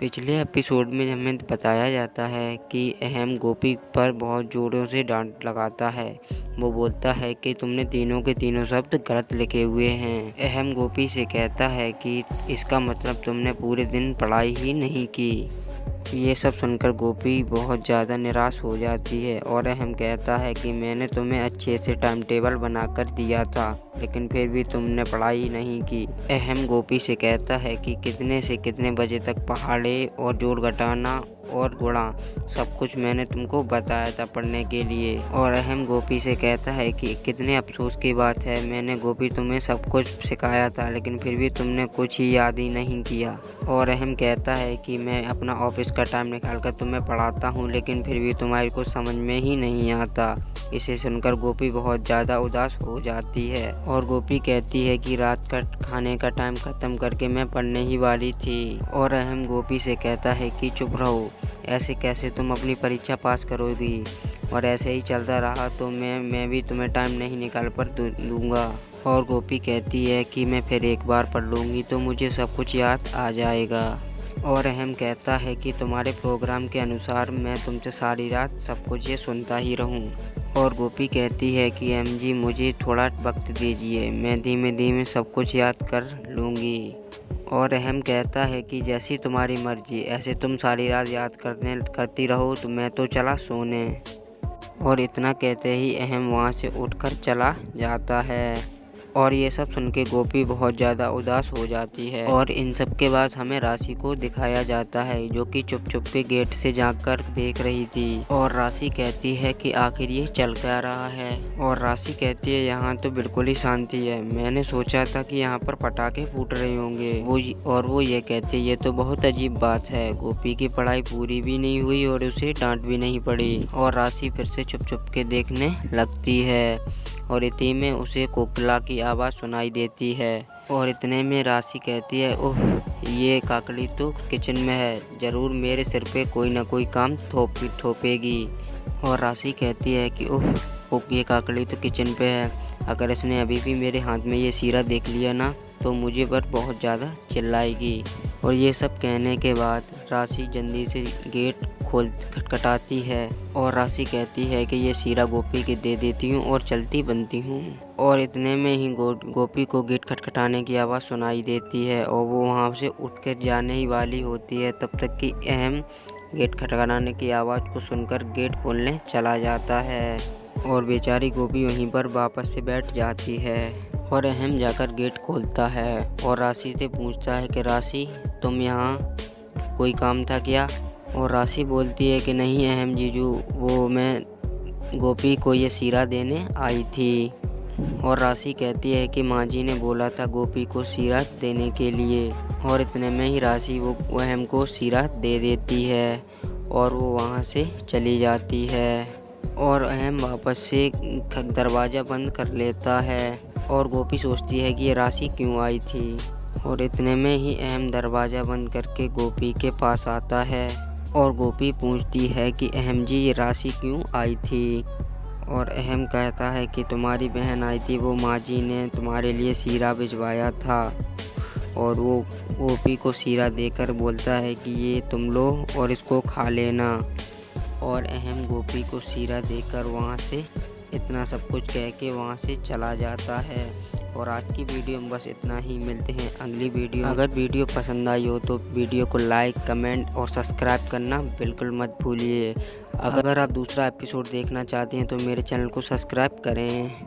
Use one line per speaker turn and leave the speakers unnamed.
पिछले एपिसोड में हमें बताया जाता है कि अहम गोपी पर बहुत ज़ोरों से डांट लगाता है। वो बोलता है कि तुमने तीनों के तीनों शब्द गलत लिखे हुए हैं। अहम गोपी से कहता है कि इसका मतलब तुमने पूरे दिन पढ़ाई ही नहीं की। ये सब सुनकर गोपी बहुत ज़्यादा निराश हो जाती है और अहम कहता है कि मैंने तुम्हें अच्छे से टाइम टेबल बनाकर दिया था, लेकिन फिर भी तुमने पढ़ाई नहीं की। अहम गोपी से कहता है कि कितने से कितने बजे तक पहाड़े और जोड़ घटाना और गुणा सब कुछ मैंने तुमको बताया था पढ़ने के लिए। और अहम गोपी से कहता है कि कितने अफसोस की बात है, मैंने गोपी तुम्हें सब कुछ सिखाया था, लेकिन फिर भी तुमने कुछ ही याद ही नहीं किया। और अहम कहता है कि मैं अपना ऑफिस का टाइम निकालकर तुम्हें पढ़ाता हूँ, लेकिन फिर भी तुम्हारे को समझ में ही नहीं आता। इसे सुनकर गोपी बहुत ज़्यादा उदास हो जाती है और गोपी कहती है कि रात का खाने का टाइम ख़त्म करके मैं पढ़ने ही वाली थी। और अहम गोपी से कहता है कि चुप रहो, ऐसे कैसे तुम अपनी परीक्षा पास करोगी, और ऐसे ही चलता रहा तो मैं भी तुम्हें टाइम नहीं निकाल कर दूँगा। और गोपी कहती है कि मैं फिर एक बार पढ़ लूँगी तो मुझे सब कुछ याद आ जाएगा। और अहम कहता है कि तुम्हारे प्रोग्राम के अनुसार मैं तुमसे सारी रात सब कुछ ये सुनता ही रहूं। और गोपी कहती है कि अहम जी मुझे थोड़ा वक्त दीजिए, मैं धीमे धीमे सब कुछ याद कर लूँगी। और अहम कहता है कि जैसी तुम्हारी मर्जी, ऐसे तुम सारी रात याद करती रहो, तो मैं तो चला सोने। और इतना कहते ही अहम वहाँ से उठकर चला जाता है। और ये सब सुन के गोपी बहुत ज़्यादा उदास हो जाती है। और इन सब के बाद हमें राशि को दिखाया जाता है, जो कि चुप चुप के गेट से झांककर देख रही थी। और राशि कहती है कि आखिर ये चल क्या रहा है। और राशि कहती है यहाँ तो बिल्कुल ही शांति है, मैंने सोचा था कि यहाँ पर पटाखे फूट रहे होंगे। वो ये कहती है ये तो बहुत अजीब बात है, गोपी की पढ़ाई पूरी भी नहीं हुई और उसे डांट भी नहीं पड़ी। और राशि फिर से चुप चुप के देखने लगती है और इतने में उसे कोकिला की आवाज़ सुनाई देती है। और इतने में राशि कहती है ओह, ये काकड़ी तो किचन में है, ज़रूर मेरे सिर पे कोई ना कोई काम थोपेगी। और राशि कहती है कि ओह, ये काकड़ी तो किचन पे है, अगर इसने अभी भी मेरे हाथ में ये सीरा देख लिया ना तो मुझे पर बहुत ज़्यादा चिल्लाएगी। और ये सब कहने के बाद राशि जल्दी से गेट खटखटाती है और राशि कहती है कि ये सीरा गोपी के दे देती हूँ और चलती बनती हूँ। और इतने में ही गोपी को गेट खटखटाने की आवाज़ सुनाई देती है और वो वहाँ से उठकर जाने ही वाली होती है, तब तक कि अहम गेट खटखटाने की आवाज़ को सुनकर गेट खोलने चला जाता है। और बेचारी गोपी वहीं पर वापस से बैठ जाती है। और अहम जाकर गेट खोलता है और राशि से पूछता है कि राशि तुम यहाँ कोई काम था क्या। और राशि बोलती है कि नहीं अहम जीजू, वो मैं गोपी को ये सीरा देने आई थी। और राशि कहती है कि माँ जी ने बोला था गोपी को सीरा देने के लिए। और इतने में ही राशि वो अहम को सीरा दे देती है और वो वहाँ से चली जाती है। और अहम वापस से दरवाज़ा बंद कर लेता है और गोपी सोचती है कि ये राशि क्यों आई थी। और इतने में ही अहम दरवाज़ा बंद करके गोपी के पास आता है और गोपी पूछती है कि अहम जी ये राशि क्यों आई थी। और अहम कहता है कि तुम्हारी बहन आई थी, वो माँ जी ने तुम्हारे लिए सीरा भिजवाया था। और वो गोपी को सीरा देकर बोलता है कि ये तुम लो और इसको खा लेना। और अहम गोपी को सीरा देकर वहाँ से इतना सब कुछ कह के वहाँ से चला जाता है। और आज की वीडियो में बस इतना ही, मिलते हैं अगली वीडियो। अगर वीडियो पसंद आई हो तो वीडियो को लाइक, कमेंट और सब्सक्राइब करना बिल्कुल मत भूलिए। अगर आप दूसरा एपिसोड देखना चाहते हैं तो मेरे चैनल को सब्सक्राइब करें।